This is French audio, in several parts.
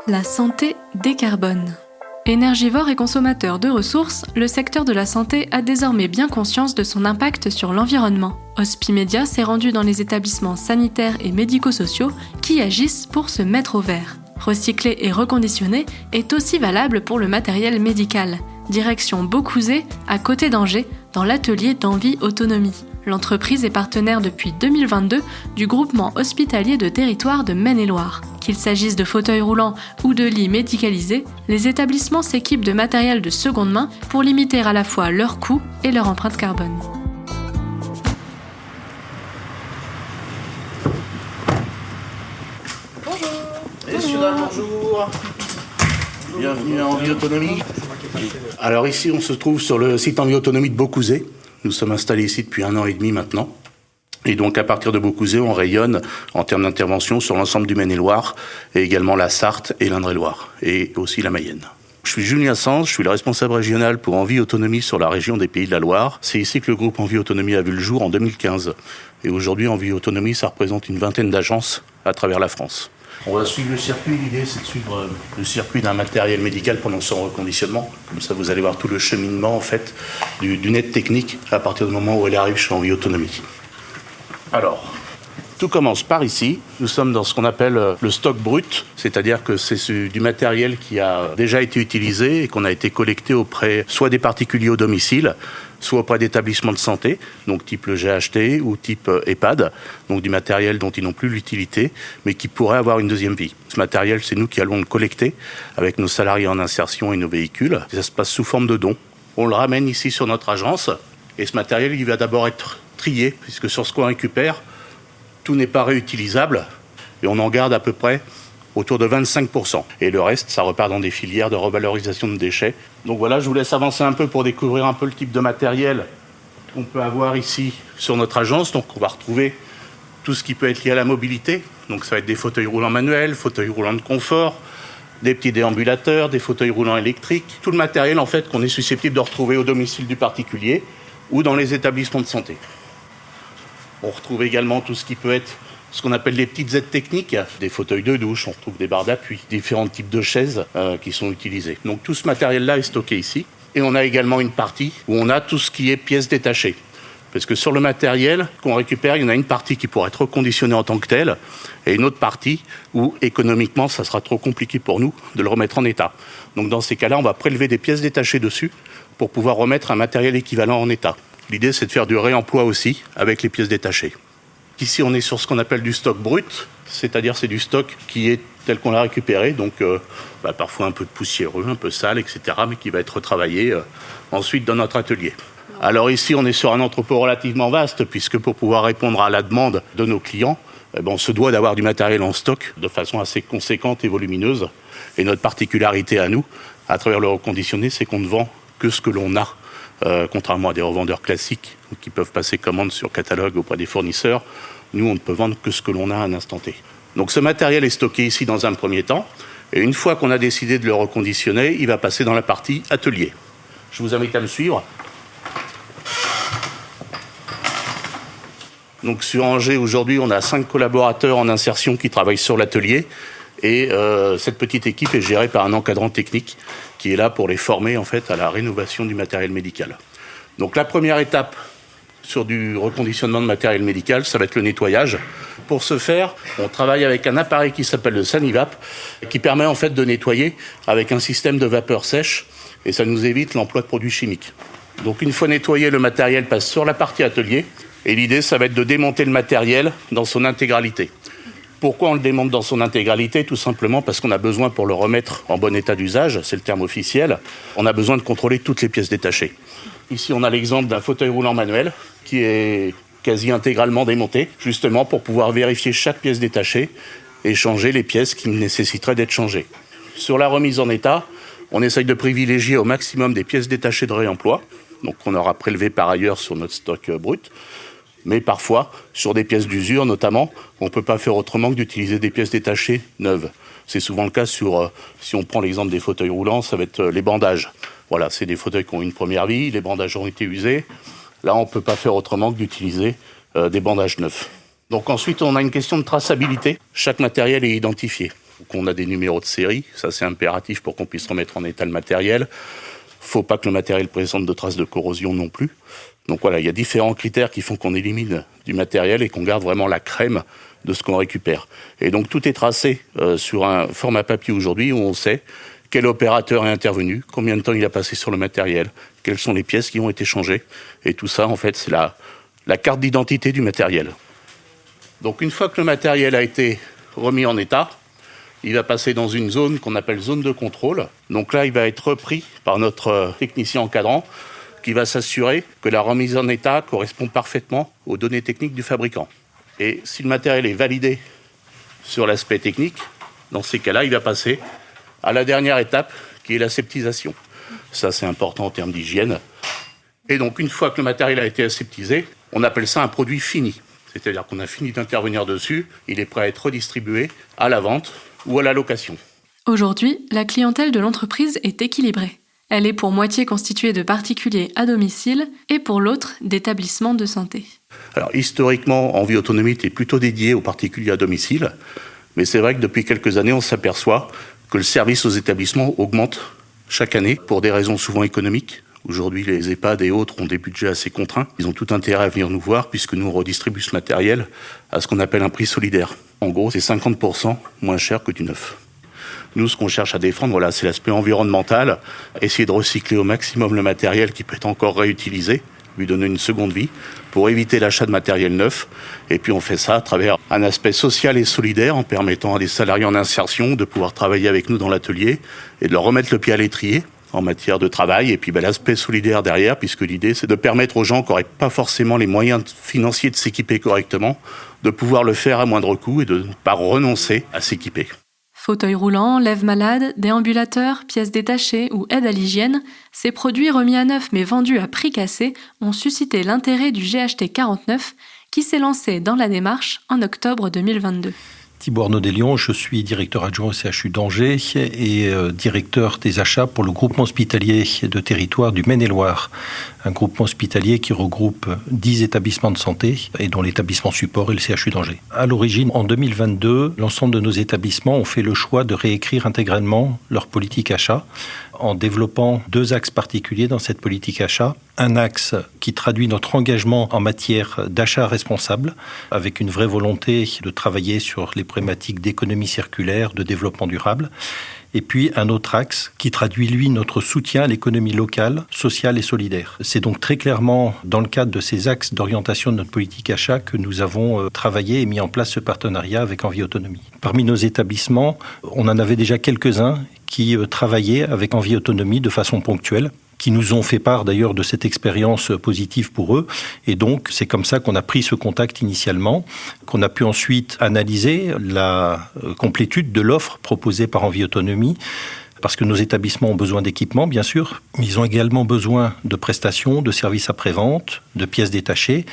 La santé décarbone. Énergivore et consommateur de ressources, le secteur de la santé a désormais bien conscience de son impact sur l'environnement. Hospimedia s'est rendu dans les établissements sanitaires et médico-sociaux qui agissent pour se mettre au vert. Recycler et reconditionner est aussi valable pour le matériel médical. Direction Beaucouzé, à côté d'Angers, dans l'atelier d'Envie Autonomie. L'entreprise est partenaire depuis 2022 du groupement hospitalier de territoire de Maine-et-Loire. Qu'il s'agisse de fauteuils roulants ou de lits médicalisés, les établissements s'équipent de matériel de seconde main pour limiter à la fois leurs coûts et leur empreinte carbone. Bonjour. Messieurs, dames, bonjour. Bienvenue à Envie Autonomie. Alors ici, on se trouve sur le site Envie Autonomie de Beaucouzé. Nous sommes installés ici depuis 1 an et demi maintenant. Et donc à partir de Beaucouzé, on rayonne en termes d'intervention sur l'ensemble du Maine-et-Loire, et également la Sarthe et l'Indre-et-Loire, et aussi la Mayenne. Je suis Julien Sanz, je suis le responsable régional pour Envie Autonomie sur la région des Pays de la Loire. C'est ici que le groupe Envie Autonomie a vu le jour en 2015. Et aujourd'hui, Envie Autonomie, ça représente une 20aine d'agences à travers la France. On va suivre le circuit. L'idée, c'est de suivre le circuit d'un matériel médical pendant son reconditionnement. Comme ça, vous allez voir tout le cheminement en fait d'une aide technique à partir du moment où elle arrive chez Envie Autonomie. Alors, tout commence par ici. Nous sommes dans ce qu'on appelle le stock brut, c'est-à-dire que c'est du matériel qui a déjà été utilisé et qu'on a été collecté auprès soit des particuliers au domicile, soit auprès d'établissements de santé, donc type le GHT ou type EHPAD, donc du matériel dont ils n'ont plus l'utilité, mais qui pourrait avoir une deuxième vie. Ce matériel, c'est nous qui allons le collecter avec nos salariés en insertion et nos véhicules. Et ça se passe sous forme de dons. On le ramène ici sur notre agence et ce matériel, il va d'abord être trié, puisque sur ce qu'on récupère, tout n'est pas réutilisable et on en garde à peu près autour de 25%. Et le reste, ça repart dans des filières de revalorisation de déchets. Donc voilà, je vous laisse avancer un peu pour découvrir un peu le type de matériel qu'on peut avoir ici sur notre agence. Donc on va retrouver tout ce qui peut être lié à la mobilité. Donc ça va être des fauteuils roulants manuels, fauteuils roulants de confort, des petits déambulateurs, des fauteuils roulants électriques. Tout le matériel en fait qu'on est susceptible de retrouver au domicile du particulier ou dans les établissements de santé. On retrouve également tout ce qui peut être ce qu'on appelle les petites aides techniques, des fauteuils de douche, on retrouve des barres d'appui, différents types de chaises qui sont utilisées. Donc tout ce matériel-là est stocké ici. Et on a également une partie où on a tout ce qui est pièces détachées. Parce que sur le matériel qu'on récupère, il y en a une partie qui pourrait être reconditionnée en tant que telle, et une autre partie où économiquement, ça sera trop compliqué pour nous de le remettre en état. Donc dans ces cas-là, on va prélever des pièces détachées dessus pour pouvoir remettre un matériel équivalent en état. L'idée, c'est de faire du réemploi aussi avec les pièces détachées. Ici, on est sur ce qu'on appelle du stock brut, c'est-à-dire c'est du stock qui est tel qu'on l'a récupéré, donc parfois un peu poussiéreux, un peu sale, etc., mais qui va être retravaillé ensuite dans notre atelier. Alors ici, on est sur un entrepôt relativement vaste, puisque pour pouvoir répondre à la demande de nos clients, on se doit d'avoir du matériel en stock de façon assez conséquente et volumineuse. Et notre particularité à nous, à travers le reconditionné, c'est qu'on ne vend que ce que l'on a. Contrairement à des revendeurs classiques qui peuvent passer commande sur catalogue auprès des fournisseurs, nous, on ne peut vendre que ce que l'on a à un instant T. Donc ce matériel est stocké ici dans un premier temps, et une fois qu'on a décidé de le reconditionner, il va passer dans la partie atelier. Je vous invite à me suivre. Donc sur Angers, aujourd'hui, on a 5 collaborateurs en insertion qui travaillent sur l'atelier, et cette petite équipe est gérée par un encadrant technique qui est là pour les former en fait à la rénovation du matériel médical. Donc la première étape sur du reconditionnement de matériel médical, ça va être le nettoyage. Pour ce faire, on travaille avec un appareil qui s'appelle le Sanivap, qui permet en fait de nettoyer avec un système de vapeur sèche, et ça nous évite l'emploi de produits chimiques. Donc une fois nettoyé, le matériel passe sur la partie atelier, et l'idée, ça va être de démonter le matériel dans son intégralité. Pourquoi on le démonte dans son intégralité ? Tout simplement parce qu'on a besoin, pour le remettre en bon état d'usage, c'est le terme officiel, on a besoin de contrôler toutes les pièces détachées. Ici, on a l'exemple d'un fauteuil roulant manuel qui est quasi intégralement démonté, justement pour pouvoir vérifier chaque pièce détachée et changer les pièces qui nécessiteraient d'être changées. Sur la remise en état, on essaye de privilégier au maximum des pièces détachées de réemploi, donc on aura prélevé par ailleurs sur notre stock brut. Mais parfois, sur des pièces d'usure notamment, on ne peut pas faire autrement que d'utiliser des pièces détachées neuves. C'est souvent le cas si on prend l'exemple des fauteuils roulants, ça va être les bandages. Voilà, c'est des fauteuils qui ont une première vie, les bandages ont été usés. Là, on ne peut pas faire autrement que d'utiliser des bandages neufs. Donc ensuite, on a une question de traçabilité. Chaque matériel est identifié. qu'on a des numéros de série. Ça, c'est impératif pour qu'on puisse remettre en état le matériel. Faut pas que le matériel présente de traces de corrosion non plus. Donc voilà, il y a différents critères qui font qu'on élimine du matériel et qu'on garde vraiment la crème de ce qu'on récupère. Et donc tout est tracé sur un format papier aujourd'hui où on sait quel opérateur est intervenu, combien de temps il a passé sur le matériel, quelles sont les pièces qui ont été changées. Et tout ça, en fait, c'est la carte d'identité du matériel. Donc une fois que le matériel a été remis en état, il va passer dans une zone qu'on appelle zone de contrôle. Donc là, il va être repris par notre technicien encadrant qui va s'assurer que la remise en état correspond parfaitement aux données techniques du fabricant. Et si le matériel est validé sur l'aspect technique, dans ces cas-là, il va passer à la dernière étape, qui est la septisation. Ça, c'est important en termes d'hygiène. Et donc, une fois que le matériel a été aseptisé, on appelle ça un produit fini. C'est-à-dire qu'on a fini d'intervenir dessus, il est prêt à être redistribué à la vente ou à la location. Aujourd'hui, la clientèle de l'entreprise est équilibrée. Elle est pour moitié constituée de particuliers à domicile et pour l'autre d'établissements de santé. Alors, historiquement, Envie Autonomie est plutôt dédié aux particuliers à domicile, mais c'est vrai que depuis quelques années, on s'aperçoit que le service aux établissements augmente chaque année pour des raisons souvent économiques. Aujourd'hui, les EHPAD et autres ont des budgets assez contraints. Ils ont tout intérêt à venir nous voir puisque nous, on redistribue ce matériel à ce qu'on appelle un prix solidaire. En gros, c'est 50% moins cher que du neuf. Nous, ce qu'on cherche à défendre, voilà, c'est l'aspect environnemental, essayer de recycler au maximum le matériel qui peut être encore réutilisé, lui donner une seconde vie, pour éviter l'achat de matériel neuf. Et puis on fait ça à travers un aspect social et solidaire, en permettant à des salariés en insertion de pouvoir travailler avec nous dans l'atelier et de leur remettre le pied à l'étrier en matière de travail. Et puis l'aspect solidaire derrière, puisque l'idée, c'est de permettre aux gens qui n'auraient pas forcément les moyens financiers de s'équiper correctement, de pouvoir le faire à moindre coût et de ne pas renoncer à s'équiper. Fauteuil roulant, lève-malade, déambulateurs, pièces détachées ou aide à l'hygiène, ces produits remis à neuf mais vendus à prix cassé ont suscité l'intérêt du GHT 49 qui s'est lancé dans la démarche en octobre 2022. Thibaut Arnaud-Deslions, je suis directeur adjoint au CHU d'Angers et directeur des achats pour le groupement hospitalier de territoire du Maine-et-Loire. Un groupement hospitalier qui regroupe 10 établissements de santé et dont l'établissement support est le CHU d'Angers. À l'origine, en 2022, l'ensemble de nos établissements ont fait le choix de réécrire intégralement leur politique achat en développant 2 axes particuliers dans cette politique achat. Un axe qui traduit notre engagement en matière d'achat responsable, avec une vraie volonté de travailler sur les problématiques d'économie circulaire, de développement durable. Et puis un autre axe qui traduit, lui, notre soutien à l'économie locale, sociale et solidaire. C'est donc très clairement dans le cadre de ces axes d'orientation de notre politique achat que nous avons travaillé et mis en place ce partenariat avec Envie Autonomie. Parmi nos établissements, on en avait déjà quelques-uns qui travaillaient avec Envie Autonomie de façon ponctuelle, qui nous ont fait part d'ailleurs de cette expérience positive pour eux. Et donc, c'est comme ça qu'on a pris ce contact initialement, qu'on a pu ensuite analyser la complétude de l'offre proposée par Envie Autonomie, parce que nos établissements ont besoin d'équipements, bien sûr, mais ils ont également besoin de prestations, de services après-vente, de pièces détachées,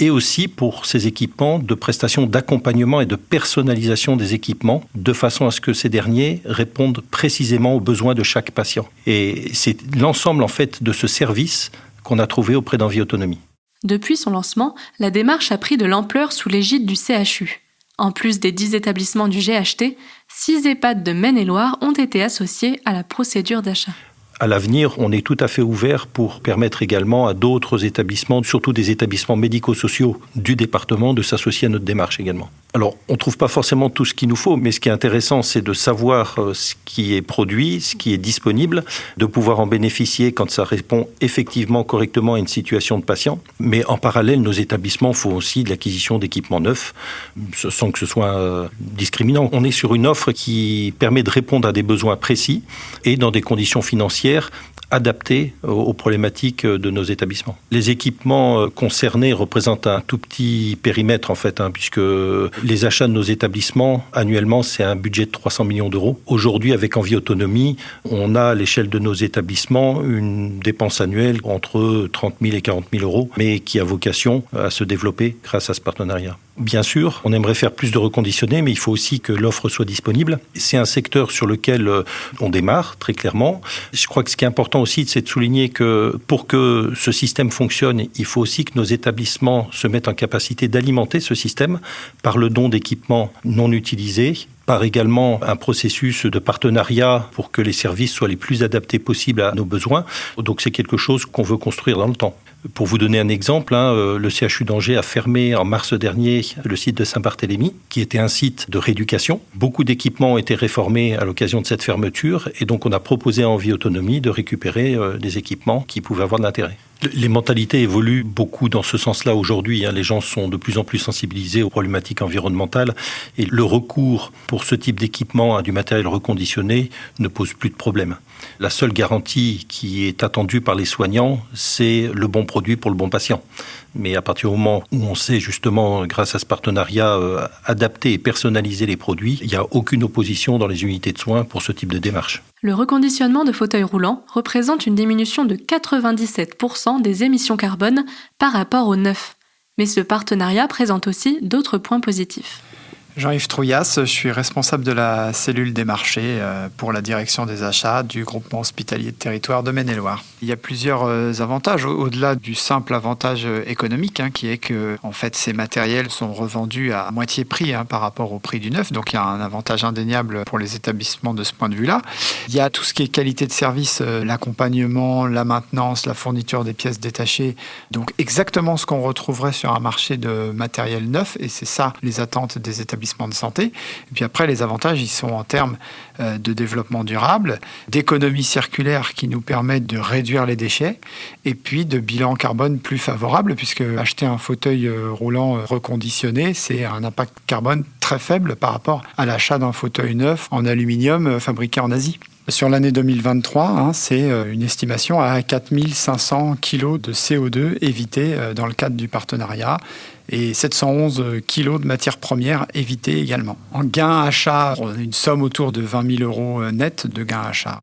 et aussi pour ces équipements, de prestations d'accompagnement et de personnalisation des équipements, de façon à ce que ces derniers répondent précisément aux besoins de chaque patient. Et c'est l'ensemble, en fait, de ce service qu'on a trouvé auprès d'Envie Autonomie. Depuis son lancement, la démarche a pris de l'ampleur sous l'égide du CHU. En plus des 10 établissements du GHT, 6 EHPAD de Maine-et-Loire ont été associés à la procédure d'achat. À l'avenir, on est tout à fait ouvert pour permettre également à d'autres établissements, surtout des établissements médico-sociaux du département, de s'associer à notre démarche également. Alors, on ne trouve pas forcément tout ce qu'il nous faut, mais ce qui est intéressant, c'est de savoir ce qui est produit, ce qui est disponible, de pouvoir en bénéficier quand ça répond effectivement correctement à une situation de patient. Mais en parallèle, nos établissements font aussi de l'acquisition d'équipements neufs, sans que ce soit discriminant. On est sur une offre qui permet de répondre à des besoins précis et dans des conditions financières adaptés aux problématiques de nos établissements. Les équipements concernés représentent un tout petit périmètre en fait, puisque les achats de nos établissements annuellement c'est un budget de 300 millions d'euros. Aujourd'hui, avec Envie Autonomie, on a à l'échelle de nos établissements une dépense annuelle entre 30 000 et 40 000 euros, mais qui a vocation à se développer grâce à ce partenariat. Bien sûr, on aimerait faire plus de reconditionnés, mais il faut aussi que l'offre soit disponible. C'est un secteur sur lequel on démarre, très clairement. Je crois que ce qui est important aussi, c'est de souligner que pour que ce système fonctionne, il faut aussi que nos établissements se mettent en capacité d'alimenter ce système par le don d'équipements non utilisés par également un processus de partenariat pour que les services soient les plus adaptés possibles à nos besoins. Donc c'est quelque chose qu'on veut construire dans le temps. Pour vous donner un exemple, le CHU d'Angers a fermé en mars dernier le site de Saint-Barthélemy, qui était un site de rééducation. Beaucoup d'équipements ont été réformés à l'occasion de cette fermeture et donc on a proposé à Envie Autonomie de récupérer des équipements qui pouvaient avoir de l'intérêt. Les mentalités évoluent beaucoup dans ce sens-là aujourd'hui. Les gens sont de plus en plus sensibilisés aux problématiques environnementales et le recours pour ce type d'équipement à du matériel reconditionné ne pose plus de problème. La seule garantie qui est attendue par les soignants, c'est le bon produit pour le bon patient. Mais à partir du moment où on sait justement, grâce à ce partenariat, adapter et personnaliser les produits, il n'y a aucune opposition dans les unités de soins pour ce type de démarche. Le reconditionnement de fauteuils roulants représente une diminution de 97% des émissions carbone par rapport au neuf. Mais ce partenariat présente aussi d'autres points positifs. Jean-Yves Trouillas, je suis responsable de la cellule des marchés pour la direction des achats du groupement hospitalier de territoire de Maine-et-Loire. Il y a plusieurs avantages, au-delà du simple avantage économique, qui est que en fait, ces matériels sont revendus à moitié prix par rapport au prix du neuf, donc il y a un avantage indéniable pour les établissements de ce point de vue-là. Il y a tout ce qui est qualité de service, l'accompagnement, la maintenance, la fourniture des pièces détachées, donc exactement ce qu'on retrouverait sur un marché de matériel neuf, et c'est ça les attentes des établissements de santé. Et puis après, les avantages, ils sont en termes de développement durable, d'économie circulaire qui nous permet de réduire les déchets, et puis de bilan carbone plus favorable, puisque acheter un fauteuil roulant reconditionné, c'est un impact carbone très faible par rapport à l'achat d'un fauteuil neuf en aluminium fabriqué en Asie. Sur l'année 2023, c'est une estimation à 4500 kg de CO2 évités dans le cadre du partenariat et 711 kg de matières premières évitées également. En gain achat, on a une somme autour de 20 000 € net de gain achat.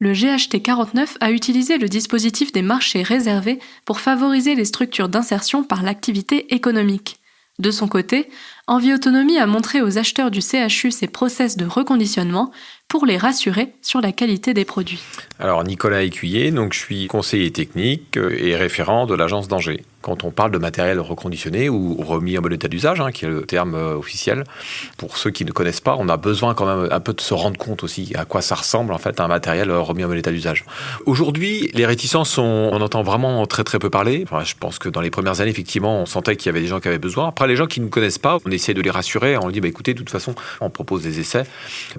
Le GHT 49 a utilisé le dispositif des marchés réservés pour favoriser les structures d'insertion par l'activité économique. De son côté, Envie Autonomie a montré aux acheteurs du CHU ses process de reconditionnement pour les rassurer sur la qualité des produits. Alors Nicolas Écuyer, donc je suis conseiller technique et référent de l'agence d'Angers. Quand on parle de matériel reconditionné ou remis en bon état d'usage, qui est le terme officiel, pour ceux qui ne connaissent pas, on a besoin quand même un peu de se rendre compte aussi à quoi ça ressemble en fait un matériel remis en bon état d'usage. Aujourd'hui, les réticences on entend vraiment très très peu parler. Enfin, je pense que dans les premières années, effectivement, on sentait qu'il y avait des gens qui avaient besoin. Après, les gens qui ne connaissent pas, on essaie de les rassurer. On leur dit, écoutez, de toute façon, on propose des essais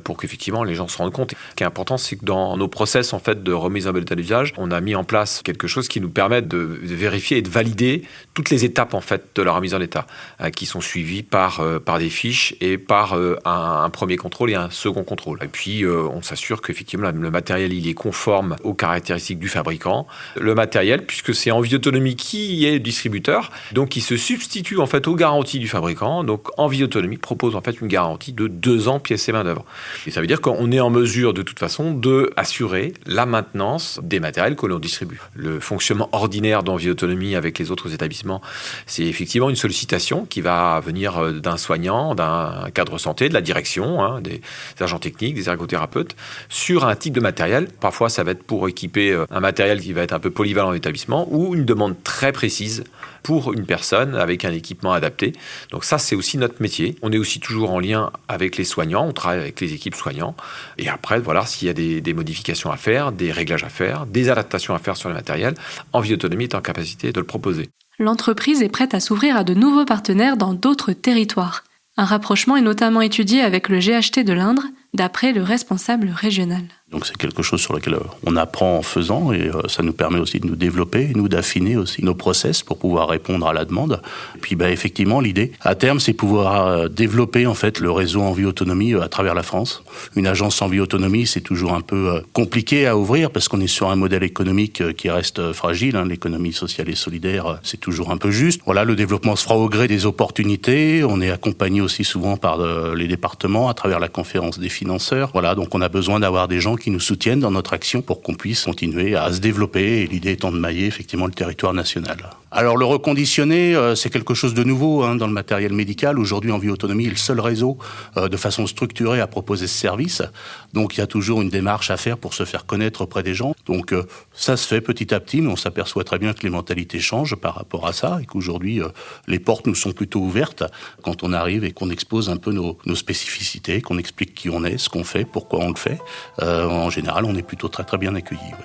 pour qu'effectivement les gens se rendent compte. Ce qui est important, c'est que dans nos process en fait de remise en bon état d'usage, on a mis en place quelque chose qui nous permet de vérifier et de valider toutes les étapes en fait de la remise en état, qui sont suivies par des fiches et par un premier contrôle et un second contrôle. Et puis on s'assure qu'effectivement le matériel il est conforme aux caractéristiques du fabricant. Le matériel, puisque c'est Envie Autonomie qui est distributeur, donc il se substitue en fait aux garanties du fabricant. Donc Envie Autonomie propose en fait une garantie de 2 ans pièces et main d'œuvre. Et ça veut dire qu'on est en mesure de toute façon de assurer la maintenance des matériels que l'on distribue. Le fonctionnement ordinaire d'Envie Autonomie avec les autres établissements, c'est effectivement une sollicitation qui va venir d'un soignant, d'un cadre santé, de la direction, des agents techniques, des ergothérapeutes, sur un type de matériel. Parfois, ça va être pour équiper un matériel qui va être un peu polyvalent dans l'établissement ou une demande très précise pour une personne avec un équipement adapté. Donc ça, c'est aussi notre métier. On est aussi toujours en lien avec les soignants, on travaille avec les équipes soignants. Et après, voilà, s'il y a des modifications à faire, des réglages à faire, des adaptations à faire sur le matériel, Envie Autonomie est en capacité de le proposer. L'entreprise est prête à s'ouvrir à de nouveaux partenaires dans d'autres territoires. Un rapprochement est notamment étudié avec le GHT de l'Indre, d'après le responsable régional. Donc c'est quelque chose sur lequel on apprend en faisant et ça nous permet aussi de nous développer, nous d'affiner aussi nos process pour pouvoir répondre à la demande. Et puis effectivement, l'idée à terme, c'est pouvoir développer en fait le réseau Envie Autonomie à travers la France. Une agence Envie Autonomie, c'est toujours un peu compliqué à ouvrir parce qu'on est sur un modèle économique qui reste fragile. L'économie sociale et solidaire, c'est toujours un peu juste. Voilà, le développement se fera au gré des opportunités. On est accompagné aussi souvent par les départements à travers la conférence des financeurs. Voilà, donc on a besoin d'avoir des gens qui nous soutiennent dans notre action pour qu'on puisse continuer à se développer et l'idée étant de mailler effectivement le territoire national. Alors le reconditionné, c'est quelque chose de nouveau dans le matériel médical. Aujourd'hui, Envie Autonomie est le seul réseau de façon structurée à proposer ce service. Donc il y a toujours une démarche à faire pour se faire connaître auprès des gens. Donc ça se fait petit à petit, mais on s'aperçoit très bien que les mentalités changent par rapport à ça et qu'aujourd'hui, les portes nous sont plutôt ouvertes quand on arrive et qu'on expose un peu nos spécificités, qu'on explique qui on est, ce qu'on fait, pourquoi on le fait. En général, on est plutôt très très bien accueillis. Oui.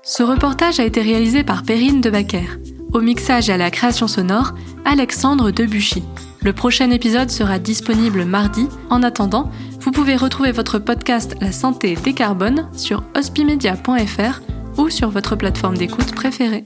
Ce reportage a été réalisé par Perrine Debacker. Au mixage et à la création sonore, Alexandre Debuchy. Le prochain épisode sera disponible mardi. En attendant, vous pouvez retrouver votre podcast La santé décarbone sur hospimedia.fr ou sur votre plateforme d'écoute préférée.